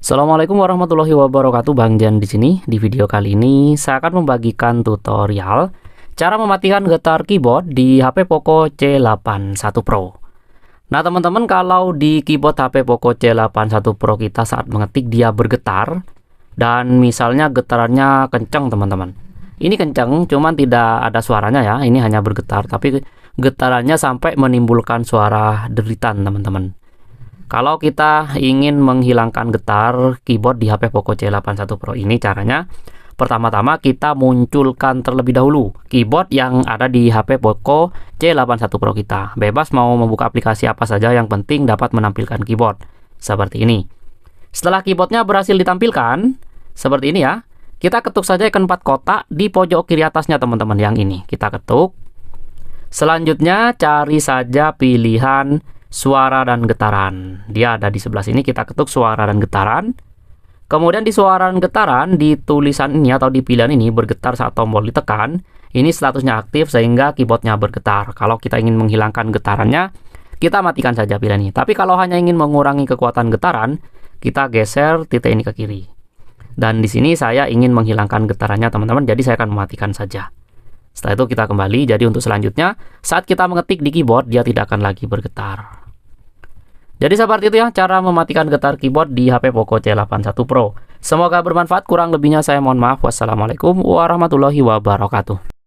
Assalamualaikum warahmatullahi wabarakatuh. Bang Jan di sini. Di video kali ini saya akan membagikan tutorial cara mematikan getar keyboard di HP Poco C81 Pro. Nah, teman-teman, kalau di keyboard HP Poco C81 Pro kita saat mengetik dia bergetar dan misalnya getarannya kencang, teman-teman. Ini kencang, cuman tidak ada suaranya ya. Ini hanya bergetar, tapi getarannya sampai menimbulkan suara deritan, teman-teman. Kalau kita ingin menghilangkan getar keyboard di HP Poco C81 Pro ini, caranya pertama-tama kita munculkan terlebih dahulu keyboard yang ada di HP Poco C81 Pro kita. Bebas mau membuka aplikasi apa saja, yang penting dapat menampilkan keyboard seperti ini. Setelah keyboardnya berhasil ditampilkan seperti ini ya, kita ketuk saja icon 4 kotak di pojok kiri atasnya, teman-teman. Yang ini kita ketuk. Selanjutnya cari saja pilihan suara dan getaran. Dia ada di sebelah sini, kita ketuk suara dan getaran. Kemudian di suara dan getaran, di tulisan ini atau di pilihan ini bergetar saat tombol ditekan. Ini statusnya aktif sehingga keyboardnya bergetar. Kalau kita ingin menghilangkan getarannya, kita matikan saja pilihan ini. Tapi kalau hanya ingin mengurangi kekuatan getaran, kita geser titik ini ke kiri. Dan di sini saya ingin menghilangkan getarannya, teman-teman. Jadi saya akan mematikan saja. Setelah itu kita kembali. Jadi untuk selanjutnya, saat kita mengetik di keyboard, dia tidak akan lagi bergetar. Jadi seperti itu ya cara mematikan getar keyboard di HP Poco C81 Pro. Semoga bermanfaat, kurang lebihnya saya mohon maaf. Wassalamualaikum warahmatullahi wabarakatuh.